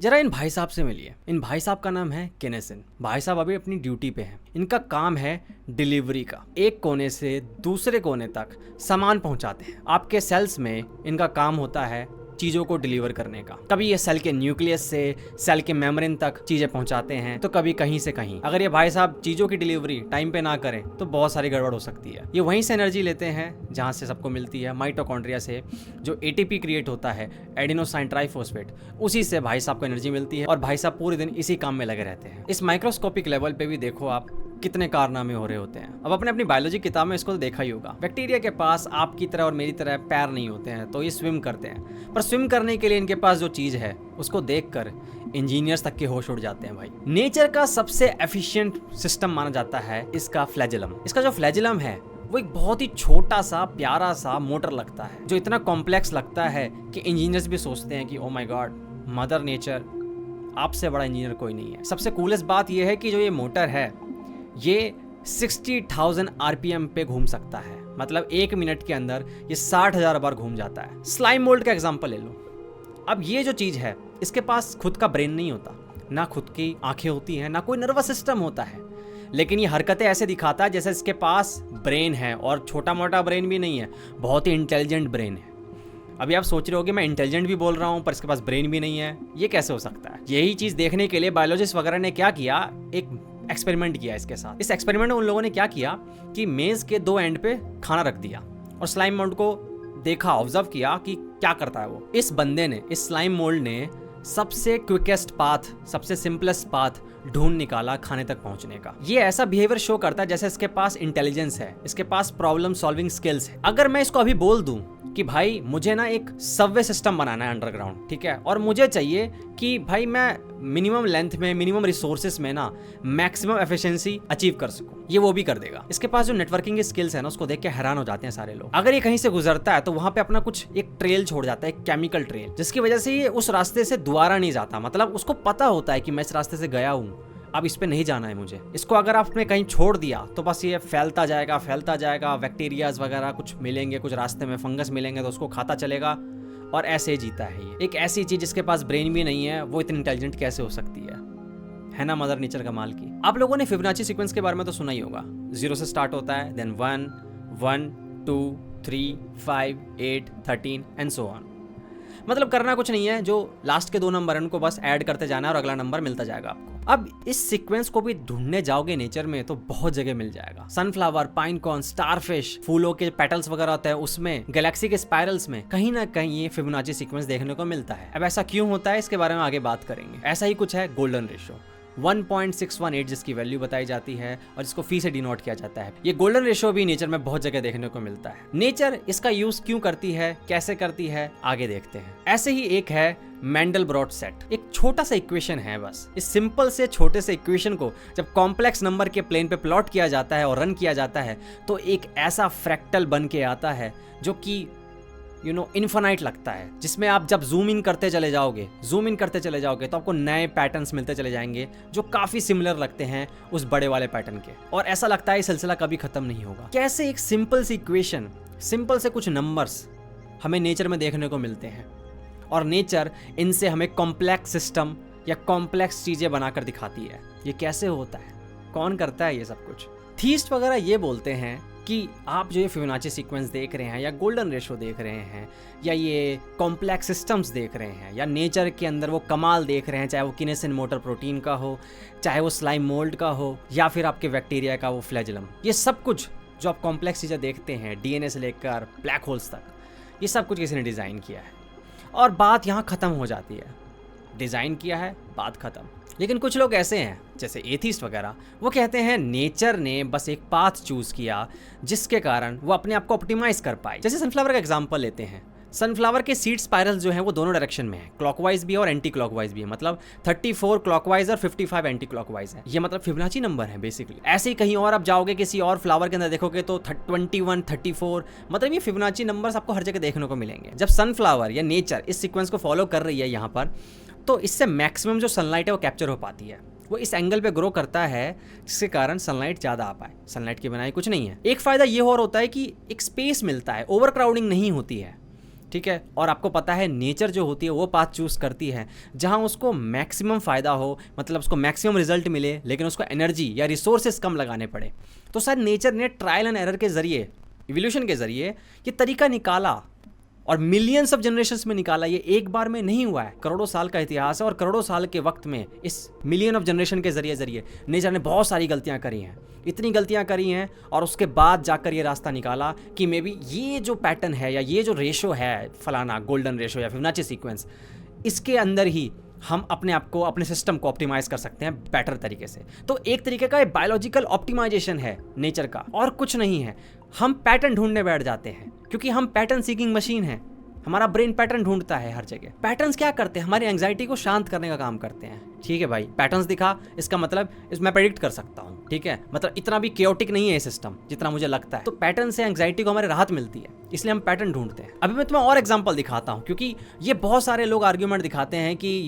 जरा इन भाई साहब से मिलिए। इन भाई साहब का नाम है केनेसन। भाई साहब अभी अपनी ड्यूटी पे हैं। इनका काम है डिलीवरी का। एक कोने से दूसरे कोने तक सामान पहुंचाते हैं। आपके सेल्स में इनका काम होता है चीज़ों को डिलीवर करने का। कभी ये सेल के न्यूक्लियस से सेल के मेम्ब्रेन तक चीज़ें पहुंचाते हैं, तो कभी कहीं से कहीं। अगर ये भाई साहब चीज़ों की डिलीवरी टाइम पे ना करें तो बहुत सारी गड़बड़ हो सकती है। ये वहीं से एनर्जी लेते हैं जहाँ से सबको मिलती है, माइटोकॉन्ड्रिया से जो एटीपी क्रिएट होता है, एडिनोसाइन ट्राइफॉस्फेट, उसी से भाई साहब को एनर्जी मिलती है और भाई साहब पूरे दिन इसी काम में लगे रहते हैं। इस माइक्रोस्कोपिक लेवल पे भी देखो आप कितने कारनामे हो रहे होते हैं। अब अपने अपनी बायोलॉजी किताब में इसको तो देखा ही होगा। बैक्टीरिया के पास आपकी तरह और मेरी तरह पैर नहीं होते हैं, तो ये स्विम करते हैं, पर स्विम करने के लिए इनके पास जो चीज़ है उसको देखकर इंजीनियर्स तक के होश उड़ जाते हैं। भाई नेचर का सबसे एफिशिएंट सिस्टम माना जाता है इसका फ्लैजेलम। इसका जो फ्लैजेलम है वो एक बहुत ही छोटा सा प्यारा सा मोटर लगता है, जो इतना कॉम्प्लेक्स लगता है कि इंजीनियर्स भी सोचते हैं कि oh my God, mother nature आपसे बड़ा इंजीनियर कोई नहीं है। सबसे कूलेस्ट बात यह है कि जो ये मोटर है ये 60,000 आरपीएम पे घूम सकता है। मतलब 1 मिनट के अंदर ये 60,000 बार घूम जाता है। स्लाइम मोल्ड का एग्जांपल ले लो। अब ये जो चीज़ है इसके पास खुद का ब्रेन नहीं होता, ना खुद की आंखें होती हैं, ना कोई नर्वस सिस्टम होता है, लेकिन ये हरकतें ऐसे दिखाता है जैसे इसके पास ब्रेन है, और छोटा मोटा ब्रेन भी नहीं है, बहुत ही इंटेलिजेंट ब्रेन है। अभी आप सोच रहे हो कि मैं इंटेलिजेंट भी बोल रहा हूँ पर इसके पास ब्रेन भी नहीं है, ये कैसे हो सकता है? यही चीज़ देखने के लिए बायोलॉजिस्ट वगैरह ने क्या किया, एक एक्सपेरिमेंट किया इसके साथ। इस एक्सपेरिमेंट में उन लोगों ने क्या किया कि मेज के 2 एंड पे खाना रख दिया और स्लाइम मोल्ड को देखा, ऑब्जर्व किया कि क्या करता है वो। इस बंदे ने, इस स्लाइम मोल्ड ने सबसे क्विकेस्ट पाथ, सबसे सिंपलेस्ट पाथ ढूंढ निकाला खाने तक पहुंचने का। ये ऐसा बिहेवियर शो करता है जैसे इसके पास इंटेलिजेंस है, इसके पास प्रॉब्लम सॉल्विंग स्किल्स है। अगर मैं इसको अभी बोल दूं कि भाई मुझे ना एक सबवे सिस्टम बनाना है अंडरग्राउंड, ठीक है, और मुझे चाहिए कि भाई मैं मिनिमम लेंथ में, मिनिमम रिसोर्सेस में ना मैक्सिमम एफिशिएंसी अचीव कर सकूं, ये वो भी कर देगा। इसके पास जो नेटवर्किंग की स्किल्स है ना, उसको देख के हैरान हो जाते हैं सारे लोग। अगर ये कहीं से गुजरता है तो वहां पे अपना कुछ एक ट्रेल छोड़ जाता है, एक केमिकल ट्रेल, जिसकी वजह से ये उस रास्ते से दोबारा नहीं जाता। मतलब उसको पता होता है कि मैं इस रास्ते से गया हूं, अब इस पे नहीं जाना है मुझे। इसको अगर आपने कहीं छोड़ दिया तो बस ये फैलता जाएगा, बैक्टीरियाज वगैरह कुछ मिलेंगे, कुछ रास्ते में फंगस मिलेंगे तो उसको खाता चलेगा, और ऐसे ही जीता है ये। एक ऐसी चीज जिसके पास ब्रेन भी नहीं है, वो इतनी इंटेलिजेंट कैसे हो सकती है ना मदर नेचर कमाल की। आप लोगों ने फिबोनाची सीक्वेंस के बारे में तो सुना ही होगा। 0 से स्टार्ट होता है, देन 1, 1, 2, 3, 5, 8, 13 एंड सो ऑन। मतलब करना कुछ नहीं है, जो लास्ट के 2 नंबर है उनको बस ऐड करते जाना है और अगला नंबर मिलता जाएगा आपको। अब इस सीक्वेंस को भी ढूंढने जाओगे नेचर में तो बहुत जगह मिल जाएगा। सनफ्लावर, पाइन कॉर्न, स्टारफिश, फूलों के पेटल्स वगैरह होते हैं उसमें, गैलेक्सी के स्पाइरल्स में कहीं ना कहीं ये फिबोनाची सीक्वेंस देखने को मिलता है। अब ऐसा क्यों होता है इसके बारे में आगे बात करेंगे। ऐसा ही कुछ है गोल्डन रेशियो 1.618 जिसकी वैल्यू बताई जाती है और जिसको फी से डिनोट किया जाता है। ये गोल्डन रेशियो भी नेचर में बहुत जगह देखने को मिलता है। नेचर इसका यूज क्यों करती है, कैसे करती है, आगे देखते हैं। ऐसे ही एक है मैंडलब्रॉट सेट। एक छोटा सा इक्वेशन है बस। इस सिंपल से छोटे से इक्वेशन को जब कॉम्प्लेक्स नंबर के प्लेन पे प्लॉट किया जाता है और रन किया जाता है तो एक ऐसा फ्रैक्टल बन के आता है जो कि इनफाइनाइट लगता है, जिसमें आप जब जूम इन करते चले जाओगे तो आपको नए पैटर्न्स मिलते चले जाएंगे जो काफी सिमिलर लगते हैं उस बड़े वाले पैटर्न के, और ऐसा लगता है ये सिलसिला कभी खत्म नहीं होगा। कैसे एक सिंपल सी इक्वेशन, सिंपल से कुछ नंबर्स हमें नेचर में देखने को मिलते हैं और नेचर इनसे हमें कॉम्प्लेक्स सिस्टम या कॉम्प्लेक्स चीजें बनाकर दिखाती है। ये कैसे होता है, कौन करता है ये सब कुछ? थीस्ट वगैरह ये बोलते हैं कि आप जो ये फिबोनाची सीक्वेंस देख रहे हैं या गोल्डन रेशियो देख रहे हैं या ये कॉम्प्लेक्स सिस्टम्स देख रहे हैं या नेचर के अंदर वो कमाल देख रहे हैं, चाहे वो किनेसिन मोटर प्रोटीन का हो, चाहे वो स्लाइम मोल्ड का हो, या फिर आपके बैक्टीरिया का वो फ्लैजेलम, ये सब कुछ जो आप कॉम्प्लेक्स चीज़ें देखते हैं डीएनए से लेकर ब्लैक होल्स तक, ये सब कुछ किसी ने डिज़ाइन किया है और बात यहाँ ख़त्म हो जाती है। डिज़ाइन किया है, बात ख़त्म। लेकिन कुछ लोग ऐसे हैं जैसे एथीस्ट वगैरह, वो कहते हैं नेचर ने बस एक पाथ चूज किया जिसके कारण वो अपने आप को ऑप्टिमाइज कर पाए। जैसे सनफ्लावर का एग्जांपल लेते हैं। सनफ्लावर के सीड स्पाइरल्स जो हैं वो दोनों डायरेक्शन में है, क्लॉकवाइज भी है और एंटी क्लॉकवाइज भी है। मतलब 34 क्लॉकवाइज और 55 एंटी क्लॉकवाइज है। ये मतलब फिबोनाची नंबर है बेसिकली। ऐसे ही कहीं और आप जाओगे किसी और फ्लावर के अंदर देखोगे तो 21, 34, मतलब ये फिबोनाची नंबर्स आपको हर जगह देखने को मिलेंगे। जब सनफ्लावर या नेचर इस सीक्वेंस को फॉलो कर रही है यहाँ पर, तो इससे मैक्सिमम जो सनलाइट है वो कैप्चर हो पाती है। वो इस एंगल पे ग्रो करता है जिसके कारण सनलाइट ज़्यादा आ पाए। सनलाइट के बिना कुछ नहीं है। एक फ़ायदा ये और होता है कि एक स्पेस मिलता है, ओवर क्राउडिंग नहीं होती है। ठीक है, और आपको पता है नेचर जो होती है वो पाथ चूज करती है जहां उसको मैक्सिमम फायदा हो, मतलब उसको मैक्सिमम रिजल्ट मिले, लेकिन उसको एनर्जी या रिसोर्सेज कम लगाने पड़े। तो शायद नेचर ने ट्रायल एंड एरर के जरिए, इवोल्यूशन के जरिए ये तरीका निकाला और मिलियंस ऑफ जनरेशंस में निकाला। ये एक बार में नहीं हुआ है, करोड़ों साल का इतिहास है, और करोड़ों साल के वक्त में इस मिलियन ऑफ जनरेशन के जरिए नेचर ने बहुत सारी गलतियां करी हैं, इतनी गलतियां करी हैं, और उसके बाद जाकर ये रास्ता निकाला कि मे बी ये जो पैटर्न है या ये जो रेशो है फलाना गोल्डन रेशो या फिबोनाची सीक्वेंस, इसके अंदर ही हम अपने आप को, अपने सिस्टम को ऑप्टिमाइज कर सकते हैं बेटर तरीके से। तो एक तरीके का बायोलॉजिकल ऑप्टिमाइजेशन है नेचर का, और कुछ नहीं है। हम पैटर्न ढूंढने बैठ जाते हैं क्योंकि हम पैटर्न सीकिंग मशीन है। हमारा ब्रेन पैटर्न ढूंढता है हर जगह। पैटर्न्स क्या करते हैं? हमारी एंग्जाइटी को शांत करने का काम करते हैं। ठीक है भाई, पैटर्न्स दिखा, इसका मतलब मैं प्रेडिक्ट कर सकता हूँ। ठीक है, मतलब इतना भी केओटिक नहीं है ये सिस्टम जितना मुझे लगता है। तो पैटर्न से एंग्जाइटी को हमारे राहत मिलती है, इसलिए हम पैटर्न ढूंढते हैं। अभी मैं तुम्हें और एग्जांपल दिखाता हूँ, क्योंकि ये बहुत सारे लोग आर्ग्यूमेंट दिखाते हैं कि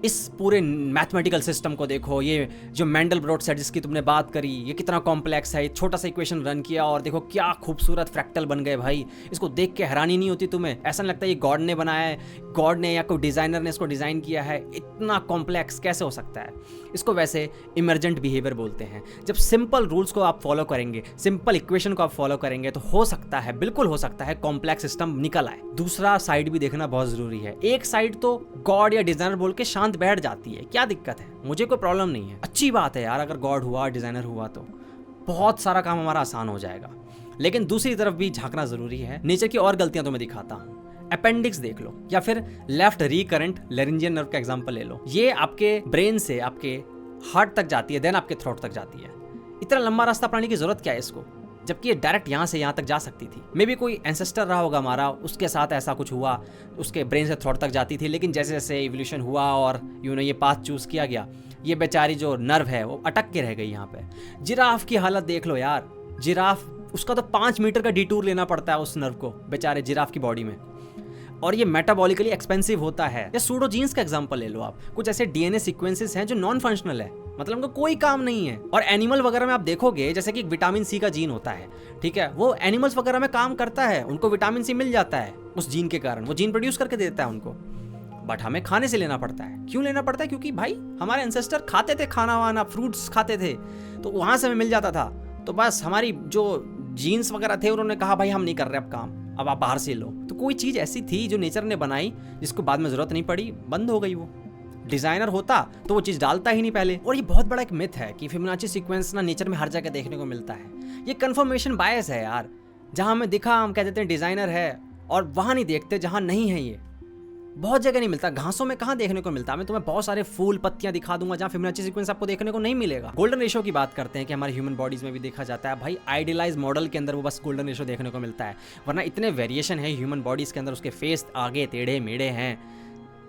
इस पूरे मैथमेटिकल सिस्टम को देखो, ये जो मैंडलब्रोट सेट जिसकी तुमने बात करी, ये कितना कॉम्प्लेक्स है। छोटा सा इक्वेशन रन किया और देखो क्या खूबसूरत फ्रैक्टल बन गए भाई। इसको देख के हैरानी नहीं होती तुम्हें? ऐसा नहीं लगता ये गॉड ने बनाया है, गॉड ने या कोई डिजाइनर ने इसको डिजाइन किया है? इतना कॉम्प्लेक्स कैसे हो सकता है? इसको वैसे इमर्जेंट बिहेवियर बोलते हैं। जब सिंपल रूल्स को आप फॉलो करेंगे, सिंपल इक्वेशन को आप फॉलो करेंगे, तो हो सकता है, बिल्कुल हो सकता है, कॉम्प्लेक्स सिस्टम निकल आए। दूसरा साइड भी देखना बहुत जरूरी है। एक साइड तो गॉड या डिजाइनर बोल के शांत बैठ जाती है, क्या दिक्कत है, मुझे कोई प्रॉब्लम नहीं है, अच्छी बात है यार। अगर गॉड हुआ, डिजाइनर हुआ तो बहुत सारा काम हमारा आसान हो जाएगा। लेकिन दूसरी तरफ भी झांकना जरूरी है। नेचर की और गलतियां तो मैं दिखाता हूं। अपेंडिक्स देख लो, या फिर लेफ्ट रिकरेंट लैरिंजियन नर्व का एग्जांपल ले लो। ये आपके ब्रेन से आपके हार्ट तक जाती है, देन आपके थ्रोट तक जाती है। इतना लंबा रास्ता अपनाने की जरूरत क्या है इसको, जबकि ये डायरेक्ट यहाँ से यहाँ तक जा सकती थी। मे बी कोई एंसेस्टर रहा होगा हमारा, उसके साथ ऐसा कुछ हुआ, उसके ब्रेन से थ्रोट तक जाती थी। लेकिन जैसे जैसे इवोल्यूशन हुआ और ये पाथ चूज किया गया, ये बेचारी जो नर्व है वो अटक के रह गई यहाँ पे। जिराफ की हालत देख लो यार, जिराफ, उसका तो 5 मीटर का डिटूर लेना पड़ता है उस नर्व को, बेचारे जिराफ की बॉडी में, और ये मेटाबॉलिकली एक्सपेंसिव होता है। या सूडो जीन्स का एग्जांपल ले लो आप। कुछ ऐसे डीएनए सीक्वेंसेस हैं जो नॉन फंक्शनल है, मतलब उनका कोई काम नहीं है। और एनिमल वगैरह में आप देखोगे, जैसे कि विटामिन सी का जीन होता है, ठीक है, वो एनिमल्स वगैरह में काम करता है, उनको विटामिन सी मिल जाता है उस जीन के कारण, वो जीन प्रोड्यूस करके देता है उनको। बट हमें खाने से लेना पड़ता है। क्यों लेना पड़ता है? क्योंकि भाई हमारे एंसेस्टर खाते थे, खाना वाना, फ्रूट्स खाते थे, तो वहां से हमें मिल जाता था। तो बस हमारी जो जीन्स वगैरह थे, उन्होंने कहा भाई हम नहीं कर रहे अब काम, अब आप बाहर से लो। तो कोई चीज ऐसी थी जो नेचर ने बनाई, जिसको बाद में जरूरत नहीं पड़ी, बंद हो गई। वो डिजाइनर होता तो वो चीज डालता ही नहीं पहले। और ये बहुत बड़ा एक मिथ है कि फिबोनाची सीक्वेंस ना नेचर में हर जगह देखने को मिलता है। ये कंफर्मेशन बायस है यार। जहां हमें दिखा हम कह देते हैं डिजाइनर है, और वहां नहीं देखते जहां नहीं है। ये बहुत जगह नहीं मिलता। घासों में कहां देखने को मिलता है? मैं तुम्हें बहुत सारे फूल पत्तियां दिखा दूंगा जहां फिबोनाची सीक्वेंस आपको देखने को नहीं मिलेगा। गोल्डन रेशो की बात करते हैं कि हमारे ह्यूमन बॉडीज में भी देखा जाता है। भाई आइडियलाइज मॉडल के अंदर वो बस गोल्डन रेशो देखने को मिलता है, वरना इतने वेरिएशन है ह्यूमन बॉडीज के अंदर, उसके फेस आगे टेढ़े मेढ़े हैं,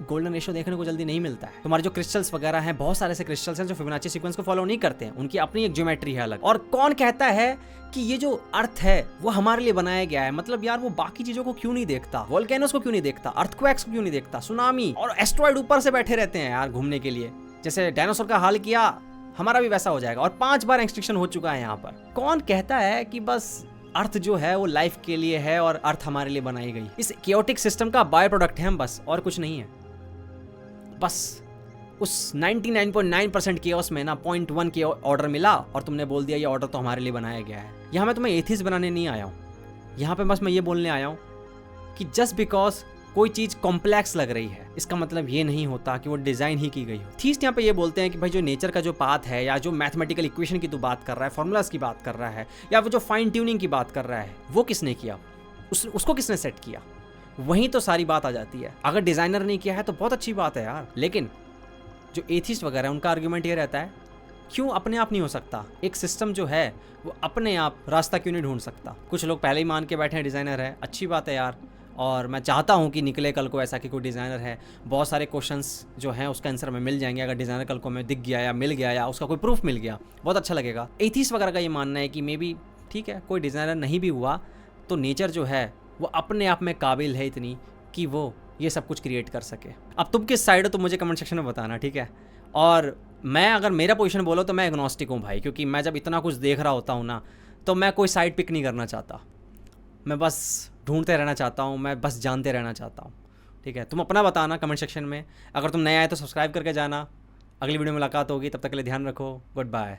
गोल्डन रेशो देखने को जल्दी नहीं मिलता है। तुम्हारे जो क्रिस्टल्स वगैरह हैं, बहुत सारे ऐसे क्रिस्टल्स हैं जो फिबोनाची सीक्वेंस को फॉलो नहीं करते हैं, उनकी अपनी एक ज्योमेट्री है अलग। और कौन कहता है कि ये जो अर्थ है वो हमारे लिए बनाया गया है? मतलब यार वो बाकी चीजों को क्यों नहीं देखता? वोल्केनोस को क्यों नहीं देखता? अर्थक्वेक्स को क्यों नहीं देखता? सुनामी और एस्ट्रॉइड ऊपर से बैठे रहते हैं यार घूमने के लिए। जैसे डायनासोर का हाल किया, हमारा भी वैसा हो जाएगा। और 5 बार एक्सटिंक्शन हो चुका है यहाँ पर। कौन कहता है कि बस अर्थ जो है वो लाइफ के लिए है और अर्थ हमारे लिए बनाई गई? इस केओटिक सिस्टम का बाय प्रोडक्ट है हम, बस, और कुछ नहीं है। बस उस 99.9% केओस में ना 0.1 के ऑर्डर मिला और तुमने बोल दिया ये ऑर्डर तो हमारे लिए बनाया गया है। यहाँ मैं तुम्हें एथिस्ट बनाने नहीं आया हूँ, यहाँ पे बस मैं ये बोलने आया हूँ कि जस्ट बिकॉज कोई चीज कॉम्प्लेक्स लग रही है, इसका मतलब ये नहीं होता कि वो डिजाइन ही की गई हो। थीस्ट यहाँ पे ये बोलते हैं कि भाई जो नेचर का जो पाथ है, या जो मैथमेटिकल इक्वेशन की तू बात कर रहा है, फॉर्मूलाज की बात कर रहा है, या वो जो फाइन ट्यूनिंग की बात कर रहा है, वो किसने किया? उसको किसने सेट किया? वहीं तो सारी बात आ जाती है। अगर डिजाइनर ने किया है तो बहुत अच्छी बात है यार। लेकिन जो एथिस्ट वगैरह है उनका आर्ग्यूमेंट ये रहता है, क्यों अपने आप नहीं हो सकता? एक सिस्टम जो है वो अपने आप रास्ता क्यों नहीं ढूंढ सकता? कुछ लोग पहले ही मान के बैठे हैं डिजाइनर है, अच्छी बात है यार, और मैं चाहता हूँ कि निकले कल को ऐसा कि कोई डिज़ाइनर है। बहुत सारे क्वेश्चंस जो हैं उसका आंसर हमें मिल जाएंगे अगर डिज़ाइनर कल को हमें दिख गया या मिल गया या उसका कोई प्रूफ मिल गया, बहुत अच्छा लगेगा। एथिस्ट वगैरह का ये मानना है कि मे बी ठीक है, कोई डिज़ाइनर नहीं भी हुआ तो नेचर जो है वो अपने आप में काबिल है इतनी कि वो ये सब कुछ क्रिएट कर सके। अब तुम किस साइड हो तो मुझे कमेंट सेक्शन में बताना, ठीक है। और मैं अगर मेरा पोजीशन बोलो तो मैं एग्नोस्टिक हूँ भाई, क्योंकि मैं जब इतना कुछ देख रहा होता हूँ ना तो मैं कोई साइड पिक नहीं करना चाहता। मैं बस ढूंढते रहना चाहता हूँ, मैं बस जानते रहना चाहता हूँ। ठीक है, तुम अपना बताना कमेंट सेक्शन में। अगर तुम नए आए तो सब्सक्राइब करके जाना। अगली वीडियो में मुलाकात होगी, तब तक के लिए ध्यान रखो। Good bye.